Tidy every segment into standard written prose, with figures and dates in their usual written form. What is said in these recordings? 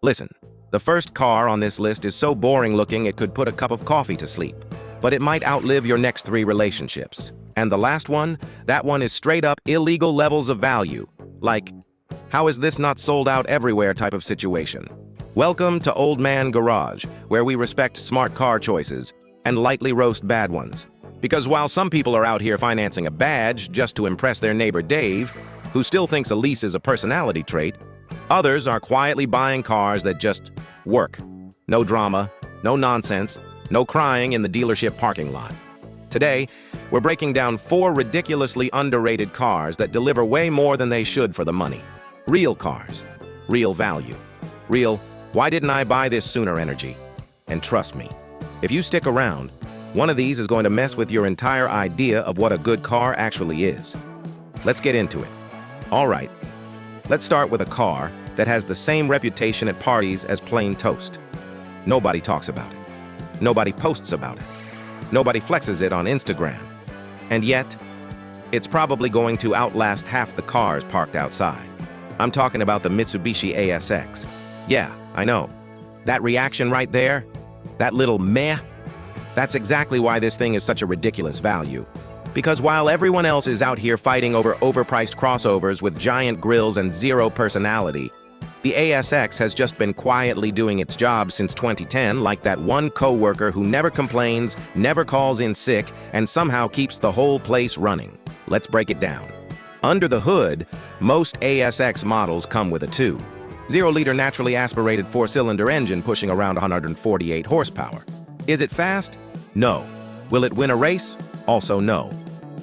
Listen, the first car on this list is so boring looking it could put a cup of coffee to sleep, but it might outlive your next 3 relationships. And the last one, that one is straight up illegal levels of value. Like, how is this not sold out everywhere type of situation? Welcome to Old Man Garage, where we respect smart car choices and lightly roast bad ones. Because while some people are out here financing a badge just to impress their neighbor Dave, who still thinks a lease is a personality trait, others are quietly buying cars that just work. No drama, no nonsense, no crying in the dealership parking lot. Today, we're breaking down 4 ridiculously underrated cars that deliver way more than they should for the money. Real cars, real value, real, why didn't I buy this sooner energy? And trust me, if you stick around, one of these is going to mess with your entire idea of what a good car actually is. Let's get into it. All right, let's start with a car that has the same reputation at parties as plain toast. Nobody talks about it. Nobody posts about it. Nobody flexes it on Instagram. And yet, it's probably going to outlast half the cars parked outside. I'm talking about the Mitsubishi ASX. Yeah, I know. That reaction right there, that little meh, that's exactly why this thing is such a ridiculous value. Because while everyone else is out here fighting over overpriced crossovers with giant grills and zero personality, the ASX has just been quietly doing its job since 2010, like that one coworker who never complains, never calls in sick, and somehow keeps the whole place running. Let's break it down. Under the hood, most ASX models come with a 2.0-liter naturally aspirated 4-cylinder engine pushing around 148 horsepower. Is it fast? No. Will it win a race? Also no.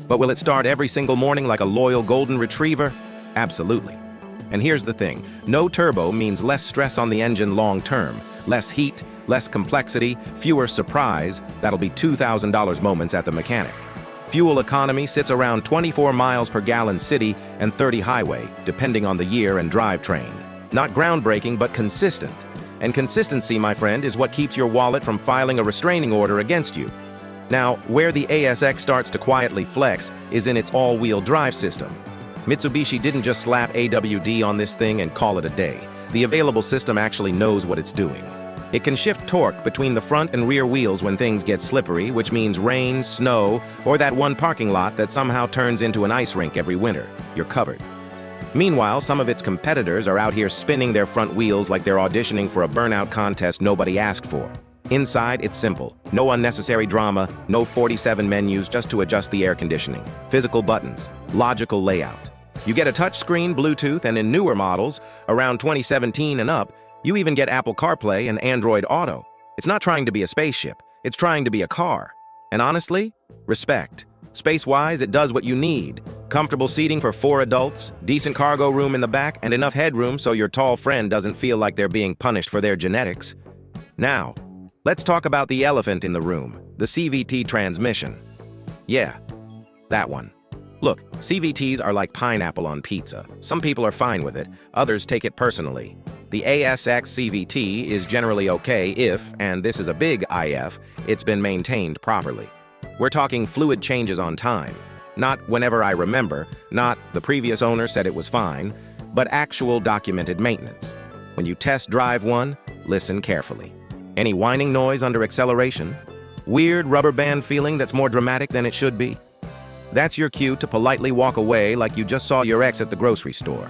But will it start every single morning like a loyal golden retriever? Absolutely. And here's the thing, no turbo means less stress on the engine long term, less heat, less complexity, fewer surprise, that'll be $2,000 moments at the mechanic. Fuel economy sits around 24 miles per gallon city and 30 highway, depending on the year and drivetrain. Not groundbreaking, but consistent. And consistency, my friend, is what keeps your wallet from filing a restraining order against you. Now, where the ASX starts to quietly flex is in its all-wheel drive system. Mitsubishi didn't just slap AWD on this thing and call it a day. The available system actually knows what it's doing. It can shift torque between the front and rear wheels when things get slippery, which means rain, snow, or that one parking lot that somehow turns into an ice rink every winter. You're covered. Meanwhile, some of its competitors are out here spinning their front wheels like they're auditioning for a burnout contest nobody asked for. Inside, it's simple. No unnecessary drama, no 47 menus just to adjust the air conditioning. Physical buttons, logical layout. You get a touchscreen, Bluetooth, and in newer models, around 2017 and up, you even get Apple CarPlay and Android Auto. It's not trying to be a spaceship, it's trying to be a car. And honestly, respect. Space-wise, it does what you need. Comfortable seating for 4 adults, decent cargo room in the back, and enough headroom so your tall friend doesn't feel like they're being punished for their genetics. Now, let's talk about the elephant in the room, the CVT transmission. Yeah, that one. Look, CVTs are like pineapple on pizza. Some people are fine with it, others take it personally. The ASX CVT is generally okay if, and this is a big IF, it's been maintained properly. We're talking fluid changes on time. Not whenever I remember, not the previous owner said it was fine, but actual documented maintenance. When you test drive one, listen carefully. Any whining noise under acceleration? Weird rubber band feeling that's more dramatic than it should be? That's your cue to politely walk away like you just saw your ex at the grocery store.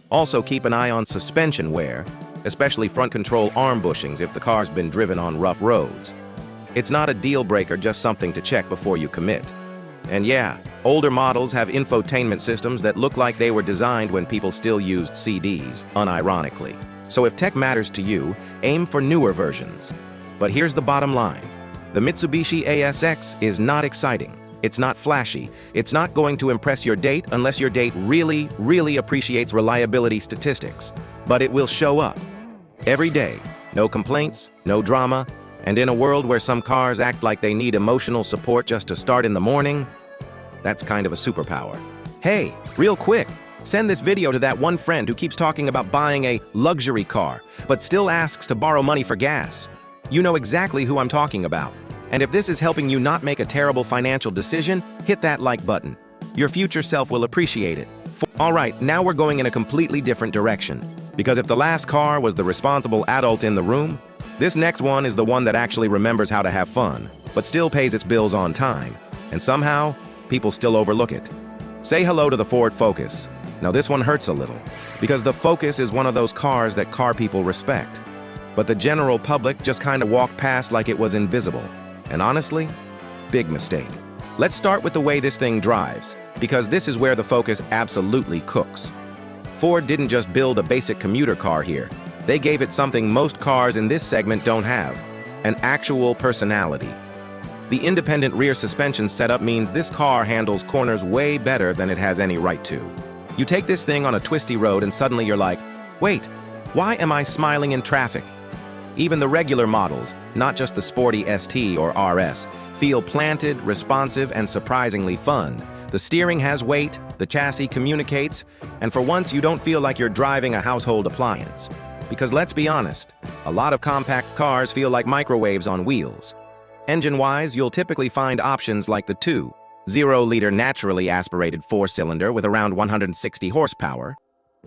Also keep an eye on suspension wear, especially front control arm bushings if the car's been driven on rough roads. It's not a deal breaker, just something to check before you commit. And yeah, older models have infotainment systems that look like they were designed when people still used CDs, unironically. So if tech matters to you, aim for newer versions. But here's the bottom line. The Mitsubishi ASX is not exciting. It's not flashy. It's not going to impress your date unless your date really, really appreciates reliability statistics. But it will show up. Every day. No complaints, no drama, and in a world where some cars act like they need emotional support just to start in the morning, that's kind of a superpower. Hey, real quick, send this video to that one friend who keeps talking about buying a luxury car, but still asks to borrow money for gas. You know exactly who I'm talking about. And if this is helping you not make a terrible financial decision, hit that like button. Your future self will appreciate it. All right, now we're going in a completely different direction. Because if the last car was the responsible adult in the room, this next one is the one that actually remembers how to have fun, but still pays its bills on time. And somehow, people still overlook it. Say hello to the Ford Focus. Now this one hurts a little, because the Focus is one of those cars that car people respect. But the general public just kind of walked past like it was invisible. And honestly, big mistake. Let's start with the way this thing drives, because this is where the Focus absolutely cooks. Ford didn't just build a basic commuter car here. They gave it something most cars in this segment don't have, an actual personality. The independent rear suspension setup means this car handles corners way better than it has any right to. You take this thing on a twisty road and suddenly you're like, wait, why am I smiling in traffic? Even the regular models, not just the sporty ST or RS, feel planted, responsive, and surprisingly fun. The steering has weight, the chassis communicates, and for once you don't feel like you're driving a household appliance. Because let's be honest, a lot of compact cars feel like microwaves on wheels. Engine-wise, you'll typically find options like the 2.0-liter naturally aspirated 4-cylinder with around 160 horsepower,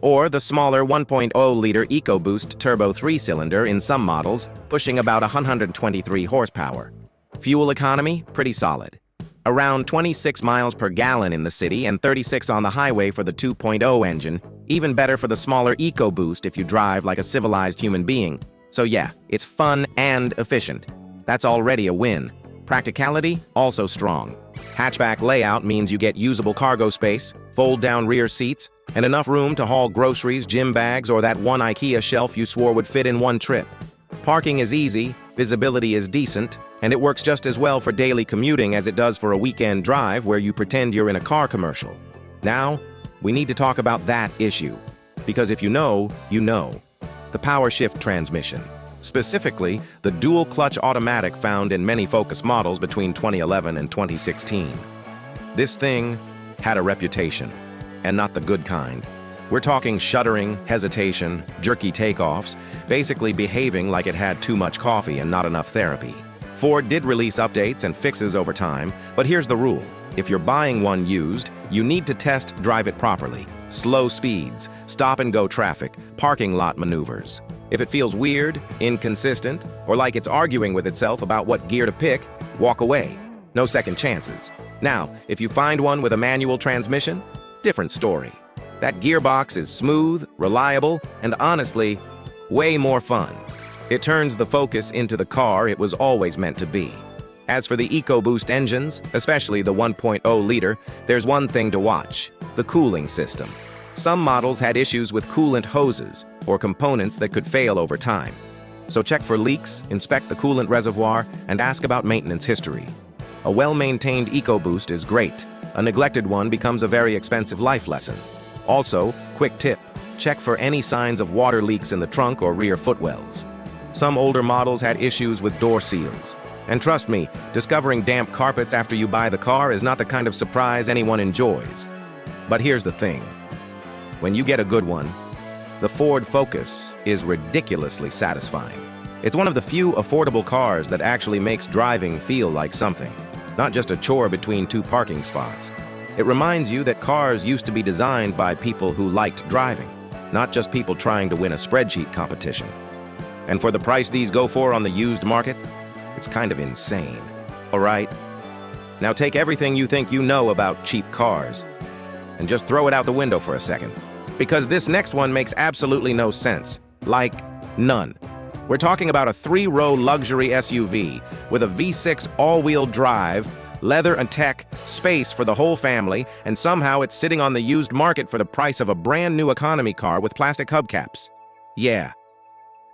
or the smaller 1.0-liter EcoBoost turbo 3-cylinder in some models, pushing about 123 horsepower. Fuel economy, pretty solid. Around 26 miles per gallon in the city and 36 on the highway for the 2.0 engine, even better for the smaller EcoBoost if you drive like a civilized human being. So yeah, it's fun and efficient. That's already a win. Practicality, also strong. Hatchback layout means you get usable cargo space, fold-down rear seats, and enough room to haul groceries, gym bags, or that one IKEA shelf you swore would fit in one trip. Parking is easy, visibility is decent, and it works just as well for daily commuting as it does for a weekend drive where you pretend you're in a car commercial. Now, we need to talk about that issue. Because if you know, you know. The power shift transmission. Specifically, the dual-clutch automatic found in many Focus models between 2011 and 2016. This thing had a reputation, and not the good kind. We're talking shuddering, hesitation, jerky takeoffs, basically behaving like it had too much coffee and not enough therapy. Ford did release updates and fixes over time, but here's the rule. If you're buying one used, you need to test drive it properly. Slow speeds, stop-and-go traffic, parking lot maneuvers. If it feels weird, inconsistent, or like it's arguing with itself about what gear to pick, walk away. No second chances. Now, if you find one with a manual transmission, different story. That gearbox is smooth, reliable, and honestly, way more fun. It turns the Focus into the car it was always meant to be. As for the EcoBoost engines, especially the 1.0-liter, there's one thing to watch: the cooling system. Some models had issues with coolant hoses or components that could fail over time. So check for leaks, inspect the coolant reservoir, and ask about maintenance history. A well-maintained EcoBoost is great. A neglected one becomes a very expensive life lesson. Also, quick tip, check for any signs of water leaks in the trunk or rear footwells. Some older models had issues with door seals. And trust me, discovering damp carpets after you buy the car is not the kind of surprise anyone enjoys. But here's the thing. When you get a good one, the Ford Focus is ridiculously satisfying. It's one of the few affordable cars that actually makes driving feel like something, not just a chore between two parking spots. It reminds you that cars used to be designed by people who liked driving, not just people trying to win a spreadsheet competition. And for the price these go for on the used market, it's kind of insane. All right? Now take everything you think you know about cheap cars and just throw it out the window for a second. Because this next one makes absolutely no sense. Like, none. We're talking about a 3-row luxury SUV with a V6 all-wheel drive, leather and tech, space for the whole family, and somehow it's sitting on the used market for the price of a brand new economy car with plastic hubcaps. Yeah.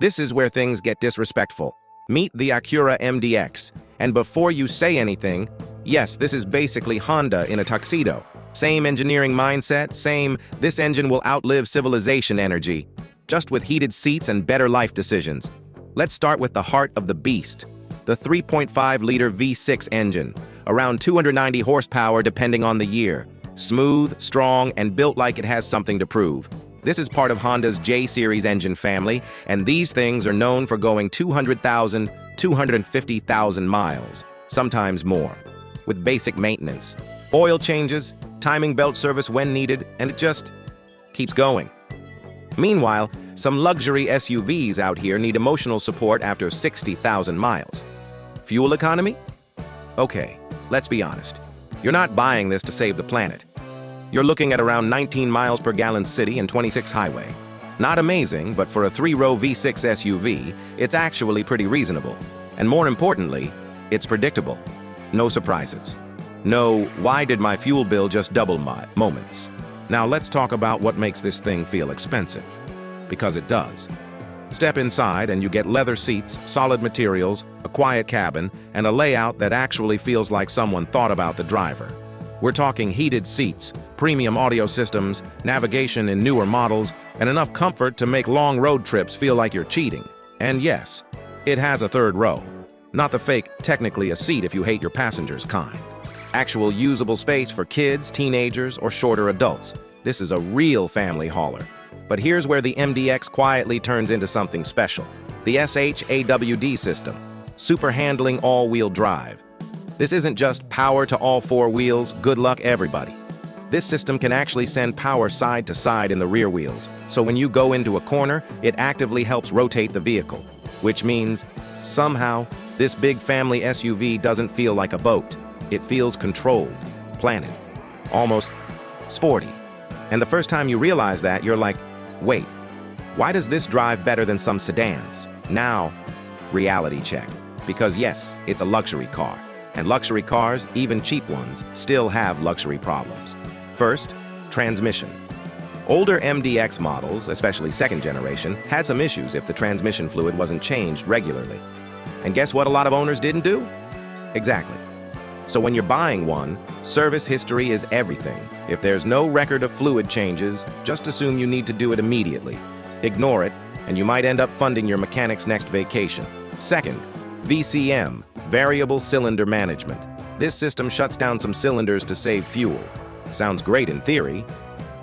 This is where things get disrespectful. Meet the Acura MDX. And before you say anything, yes, this is basically Honda in a tuxedo. Same engineering mindset, same this engine will outlive civilization energy, just with heated seats and better life decisions. Let's start with the heart of the beast, the 3.5-liter V6 engine, around 290 horsepower depending on the year. Smooth, strong, and built like it has something to prove. This is part of Honda's J-Series engine family, and these things are known for going 200,000, 250,000 miles, sometimes more, with basic maintenance. Oil changes, timing belt service when needed, and it just keeps going. Meanwhile, some luxury SUVs out here need emotional support after 60,000 miles. Fuel economy? Okay, let's be honest. You're not buying this to save the planet. You're looking at around 19 miles per gallon city and 26 highway. Not amazing, but for a 3-row V6 SUV, it's actually pretty reasonable. And more importantly, it's predictable. No surprises. No, why did my fuel bill just double moments. Now let's talk about what makes this thing feel expensive. Because it does. Step inside and you get leather seats, solid materials, a quiet cabin, and a layout that actually feels like someone thought about the driver. We're talking heated seats, premium audio systems, navigation in newer models, and enough comfort to make long road trips feel like you're cheating. And yes, it has a third row. Not the fake, technically a seat if you hate your passengers kind. Actual usable space for kids, teenagers, or shorter adults. This is a real family hauler. But here's where the MDX quietly turns into something special. The SHAWD system. Super handling all-wheel drive. This isn't just power to all 4 wheels, good luck everybody. This system can actually send power side to side in the rear wheels, so when you go into a corner, it actively helps rotate the vehicle. Which means, somehow, this big family SUV doesn't feel like a boat. It feels controlled, planted, almost sporty. And the first time you realize that, you're like, wait, why does this drive better than some sedans? Now, reality check. Because yes, it's a luxury car. And luxury cars, even cheap ones, still have luxury problems. First, transmission. Older MDX models, especially second generation, had some issues if the transmission fluid wasn't changed regularly. And guess what a lot of owners didn't do? Exactly. So when you're buying one, service history is everything. If there's no record of fluid changes, just assume you need to do it immediately. Ignore it, and you might end up funding your mechanic's next vacation. Second, VCM, Variable Cylinder Management. This system shuts down some cylinders to save fuel. Sounds great in theory,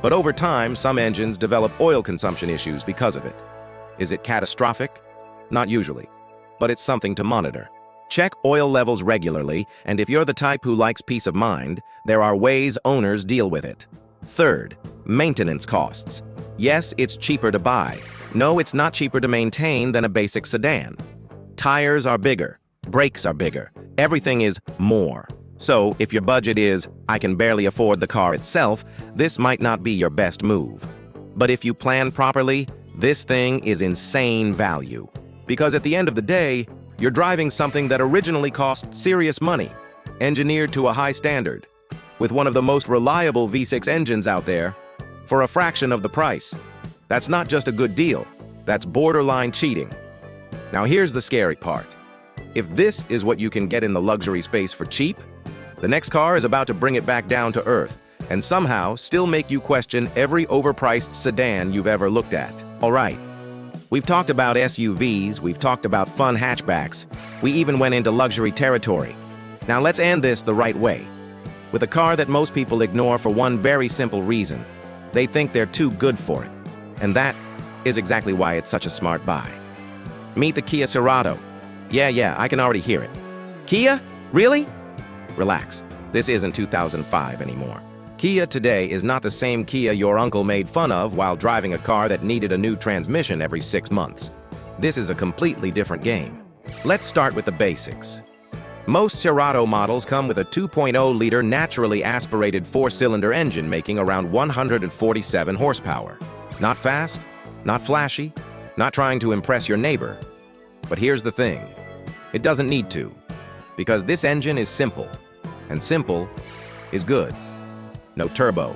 but over time, some engines develop oil consumption issues because of it. Is it catastrophic? Not usually, but it's something to monitor. Check oil levels regularly, and if you're the type who likes peace of mind, there are ways owners deal with it. Third, maintenance costs. Yes, it's cheaper to buy. No, it's not cheaper to maintain than a basic sedan. Tires are bigger, brakes are bigger, everything is more. So, if your budget is, I can barely afford the car itself, this might not be your best move. But if you plan properly, this thing is insane value. Because at the end of the day, you're driving something that originally cost serious money, engineered to a high standard, with one of the most reliable V6 engines out there, for a fraction of the price. That's not just a good deal, that's borderline cheating. Now here's the scary part. If this is what you can get in the luxury space for cheap, the next car is about to bring it back down to earth, and somehow still make you question every overpriced sedan you've ever looked at. All right. We've talked about SUVs, we've talked about fun hatchbacks, we even went into luxury territory. Now let's end this the right way, with a car that most people ignore for one very simple reason. They think they're too good for it. And that is exactly why it's such a smart buy. Meet the Kia Cerato. Yeah, I can already hear it. Kia? Really? Relax, this isn't 2005 anymore. Kia today is not the same Kia your uncle made fun of while driving a car that needed a new transmission every 6 months. This is a completely different game. Let's start with the basics. Most Cerato models come with a 2.0-liter naturally aspirated 4-cylinder engine making around 147 horsepower. Not fast, not flashy, not trying to impress your neighbor. But here's the thing. It doesn't need to. Because this engine is simple. And simple is good. No turbo,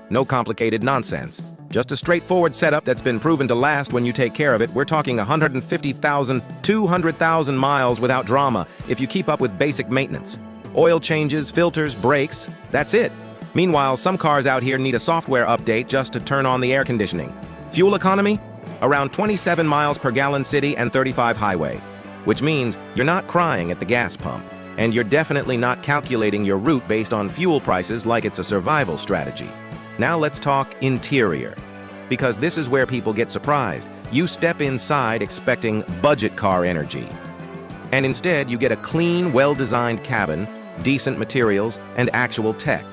no complicated nonsense. Just a straightforward setup that's been proven to last when you take care of it. We're talking 150,000, 200,000 miles without drama if you keep up with basic maintenance. Oil changes, filters, brakes, that's it. Meanwhile, some cars out here need a software update just to turn on the air conditioning. Fuel economy? Around 27 miles per gallon city and 35 highway. Which means you're not crying at the gas pump. And you're definitely not calculating your route based on fuel prices like it's a survival strategy. Now let's talk interior. Because this is where people get surprised. You step inside expecting budget car energy. And instead, you get a clean, well-designed cabin, decent materials, and actual tech.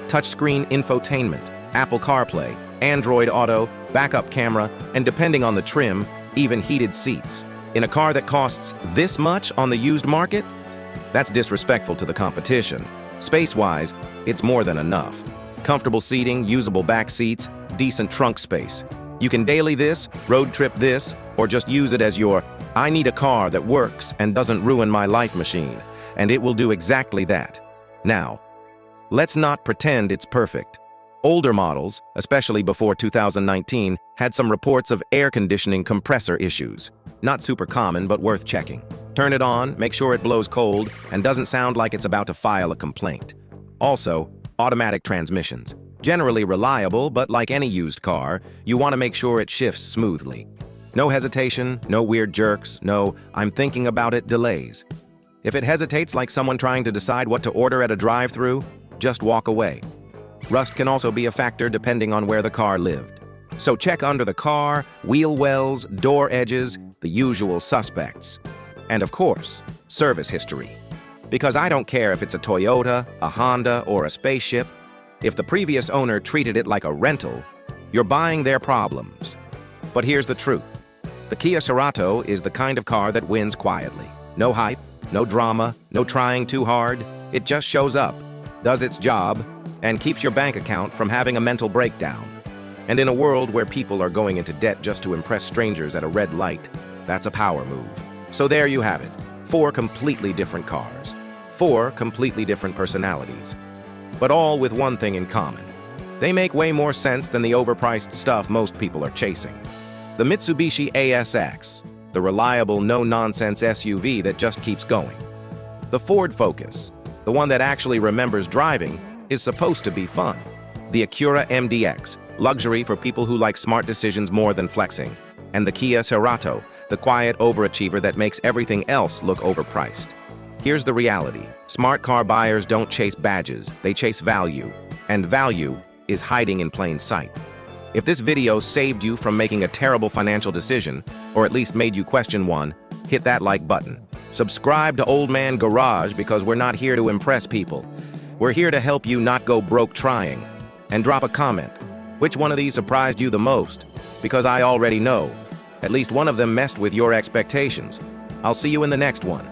Touchscreen infotainment, Apple CarPlay, Android Auto, backup camera, and depending on the trim, even heated seats. In a car that costs this much on the used market? That's disrespectful to the competition. Space-wise, it's more than enough. Comfortable seating, usable back seats, decent trunk space. You can daily this, road trip this, or just use it as your "I need a car that works and doesn't ruin my life" machine, and it will do exactly that. Now, let's not pretend it's perfect. Older models, especially before 2019, had some reports of air conditioning compressor issues. Not super common, but worth checking. Turn it on, make sure it blows cold, and doesn't sound like it's about to file a complaint. Also, automatic transmissions. Generally reliable, but like any used car, you want to make sure it shifts smoothly. No hesitation, no weird jerks, no "I'm thinking about it" delays. If it hesitates like someone trying to decide what to order at a drive-thru, just walk away. Rust can also be a factor depending on where the car lived. So check under the car, wheel wells, door edges, the usual suspects. And of course, service history. Because I don't care if it's a Toyota, a Honda, or a spaceship, if the previous owner treated it like a rental, you're buying their problems. But here's the truth. The Kia Cerato is the kind of car that wins quietly. No hype, no drama, no trying too hard. It just shows up, does its job, and keeps your bank account from having a mental breakdown. And in a world where people are going into debt just to impress strangers at a red light, that's a power move. So there you have it. 4 completely different cars. 4 completely different personalities. But all with one thing in common. They make way more sense than the overpriced stuff most people are chasing. The Mitsubishi ASX, the reliable, no-nonsense SUV that just keeps going. The Ford Focus, the one that actually remembers driving, is supposed to be fun. The Acura MDX, luxury for people who like smart decisions more than flexing. And the Kia Cerato, the quiet overachiever that makes everything else look overpriced. Here's the reality. Smart car buyers don't chase badges, they chase value. And value is hiding in plain sight. If this video saved you from making a terrible financial decision, or at least made you question one, hit that like button. Subscribe to Old Man Garage because we're not here to impress people. We're here to help you not go broke trying. And drop a comment. Which one of these surprised you the most? Because I already know. At least one of them messed with your expectations. I'll see you in the next one.